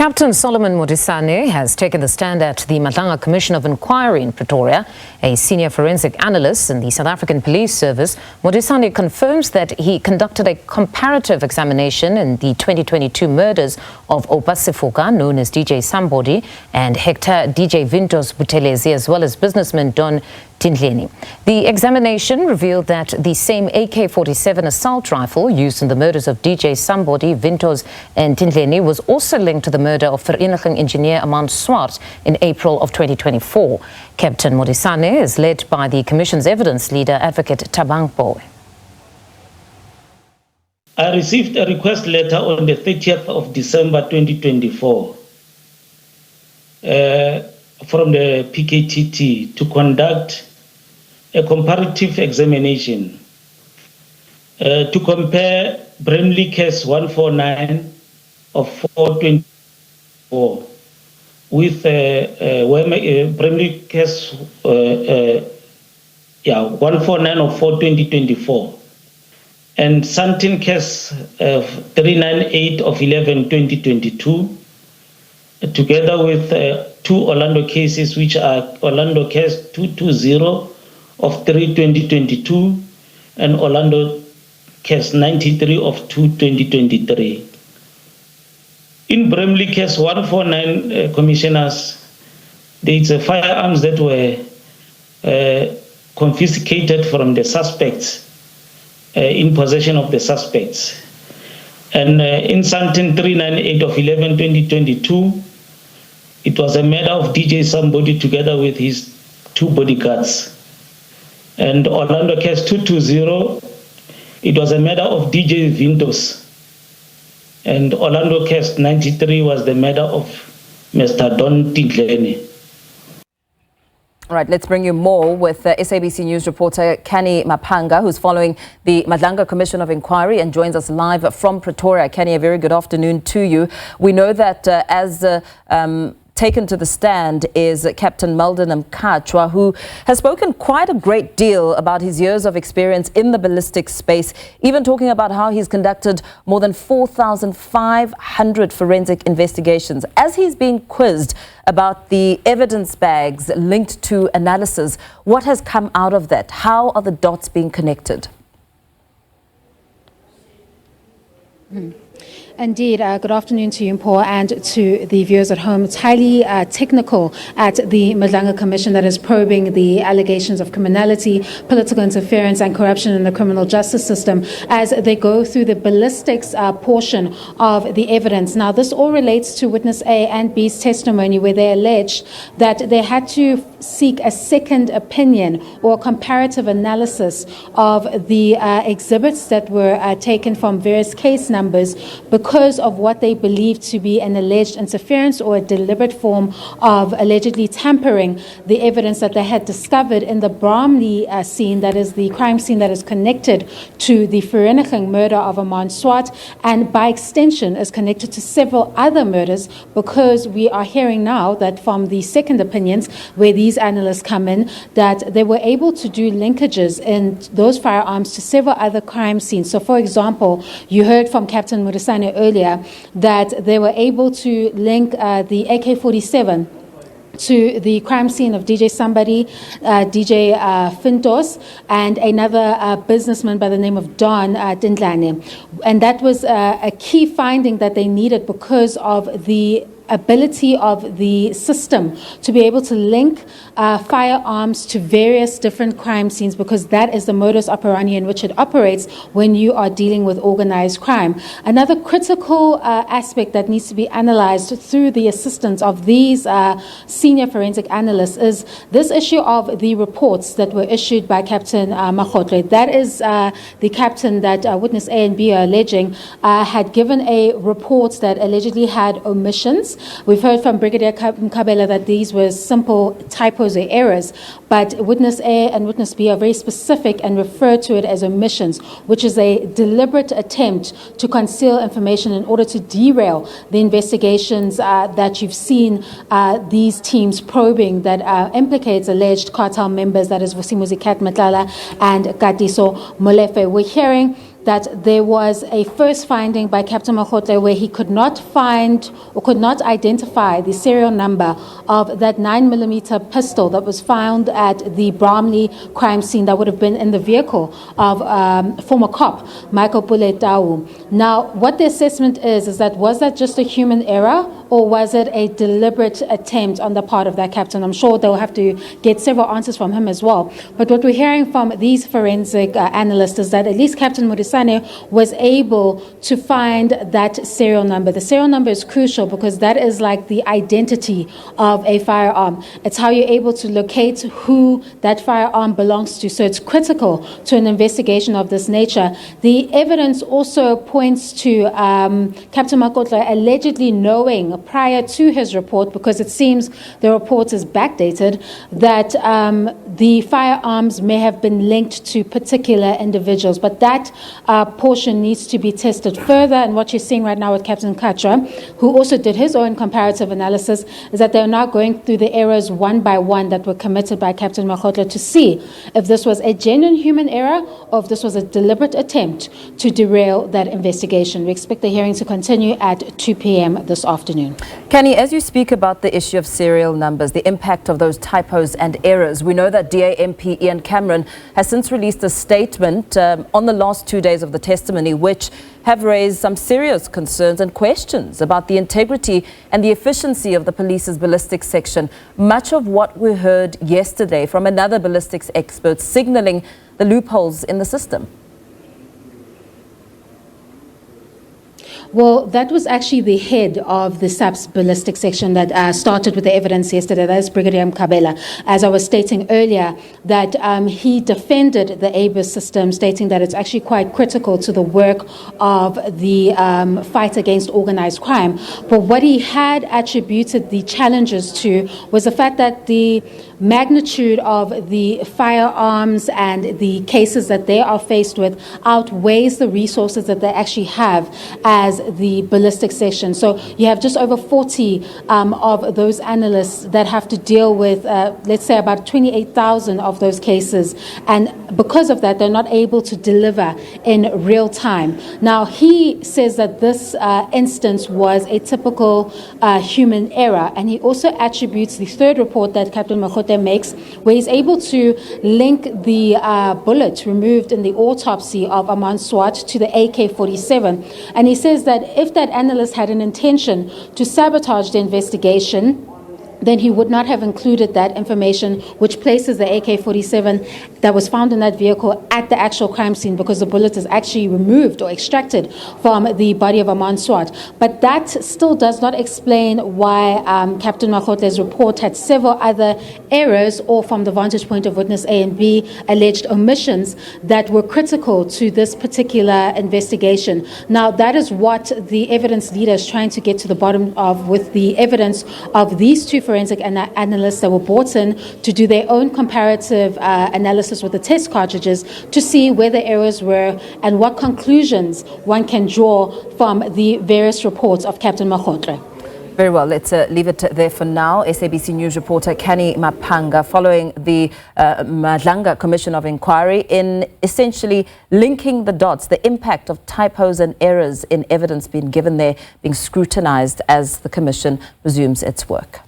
Captain Solomon Modisane has taken the stand at the Madlanga Commission of Inquiry in Pretoria. A senior forensic analyst in the South African Police Service, Modisane confirms that he conducted a comparative examination in the 2022 murders of Oupa Sefoka, known as DJ Sumbody, and Hector DJ Vintos Buthelezi, as well as businessman Don Tindleni. The examination revealed that the same AK-47 assault rifle used in the murders of DJ Sumbody, Vintos and Tindleni was also linked to the murder of Vereeniging engineer Armand Swart in April of 2024. Captain Modisane is led by the Commission's evidence leader, Advocate Thabang Pooe. I received a request letter on the 30th of December 2024 from the PKTT to conduct a comparative examination to compare Brimley case 149 of 424 with Brimley case 149 of 4/2024 and Santin case 398 of 11/2022, together with two Orlando cases, which are Orlando case 220 of 3/2022 and Orlando case 93 of 2/2023. In Brimley case 149, commissioners, there is firearms that were confiscated from the suspects, in possession of the suspects. And in Santin 398 of 11/2022, it was a matter of DJ Sumbody together with his two bodyguards. And Orlando case 220, it was a matter of DJ Vintos. And Orlando case 93 was the matter of Mr. Don Tindleni. All right, let's bring you more with SABC News reporter Kenny Mapanga, who's following the Madlanga Commission of Inquiry and joins us live from Pretoria. Kenny, a very good afternoon to you. We know that taken to the stand is Captain Madlanga Commission, who has spoken quite a great deal about his years of experience in the ballistics space, even talking about how he's conducted more than 4,500 forensic investigations. As he's being quizzed about the evidence bags linked to analysis, what has come out of that? How are the dots being connected? Indeed, good afternoon to you, Paul, and to the viewers at home. It's highly technical at the Madlanga Commission that is probing the allegations of criminality, political interference and corruption in the criminal justice system as they go through the ballistics portion of the evidence. Now, this all relates to witness A and B's testimony, where they alleged that they had to seek a second opinion or comparative analysis of the exhibits that were taken from various case numbers because of what they believed to be an alleged interference or a deliberate form of allegedly tampering the evidence that they had discovered in the Bromley scene, that is the crime scene that is connected to the Vereeniging murder of Armand Swart, and by extension is connected to several other murders, because we are hearing now that from the second opinions, where these analysts come in, that they were able to do linkages in those firearms to several other crime scenes. So, for example, you heard from Captain Modisane earlier that they were able to link the AK-47 to the crime scene of DJ Sumbody, DJ Vintos, and another businessman by the name of Don Tindleni. And that was a key finding that they needed because of the ability of the system to be able to link firearms to various different crime scenes, because that is the modus operandi in which it operates when you are dealing with organized crime. Another critical aspect that needs to be analyzed through the assistance of these senior forensic analysts is this issue of the reports that were issued by Captain Makgotle. That is the captain that witness A and B are alleging had given a report that allegedly had omissions. We've heard from Brigadier Mkabela that these were simple typos or errors, but witness A and witness B are very specific and refer to it as omissions, which is a deliberate attempt to conceal information in order to derail the investigations that you've seen these teams probing that implicates alleged cartel members, that is Vusimuzi Kat Matlala and Katiso Molefe. We're hearing that there was a first finding by Captain Makgotle where he could not find or could not identify the serial number of that 9mm pistol that was found at the Bromley crime scene that would have been in the vehicle of former cop Michael Puletau. Now, what the assessment is that was that just a human error, or was it a deliberate attempt on the part of that captain? I'm sure they'll have to get several answers from him as well. But what we're hearing from these forensic analysts is that at least Captain Modisane was able to find that serial number. The serial number is crucial because that is like the identity of a firearm. It's how you're able to locate who that firearm belongs to. So it's critical to an investigation of this nature. The evidence also points to Captain Makgotle allegedly knowing prior to his report, because it seems the report is backdated, that the firearms may have been linked to particular individuals. But that portion needs to be tested further. And what you're seeing right now with Captain Katra, who also did his own comparative analysis, is that they're now going through the errors one by one that were committed by Captain Makgotle to see if this was a genuine human error or if this was a deliberate attempt to derail that investigation. We expect the hearing to continue at 2 p.m. this afternoon. Kenny, as you speak about the issue of serial numbers, the impact of those typos and errors, we know that DA MP Ian Cameron has since released a statement on the last 2 days of the testimony, which have raised some serious concerns and questions about the integrity and the efficiency of the police's ballistics section. Much of what we heard yesterday from another ballistics expert signaling the loopholes in the system. Well, that was actually the head of the SAB's ballistic section that started with the evidence yesterday. That is Brigadier Mkabela. As I was stating earlier, that he defended the ABIS system, stating that it's actually quite critical to the work of the fight against organized crime. But what he had attributed the challenges to was the fact that the magnitude of the firearms and the cases that they are faced with outweighs the resources that they actually have as the ballistic section. So you have just over 40 of those analysts that have to deal with, let's say, about 28,000 of those cases. And because of that, they're not able to deliver in real time. Now, he says that this instance was a typical human error. And he also attributes the third report that Captain Makgotle makes, where he's able to link the bullet removed in the autopsy of Armand Swart to the AK-47. And he says that if that analyst had an intention to sabotage the investigation, then he would not have included that information, which places the AK-47 that was found in that vehicle at the actual crime scene, because the bullet is actually removed or extracted from the body of Armand Swart. But that still does not explain why Captain Makhotle's report had several other errors, or from the vantage point of witness A and B, alleged omissions that were critical to this particular investigation. Now, that is what the evidence leader is trying to get to the bottom of with the evidence of these two forensic analysts that were brought in to do their own comparative analysis with the test cartridges to see where the errors were and what conclusions one can draw from the various reports of Captain Makgotle. Very well, let's leave it there for now. SABC News reporter Kenny Mapanga following the Madlanga Commission of Inquiry in essentially linking the dots, the impact of typos and errors in evidence being given there, being scrutinized as the commission resumes its work.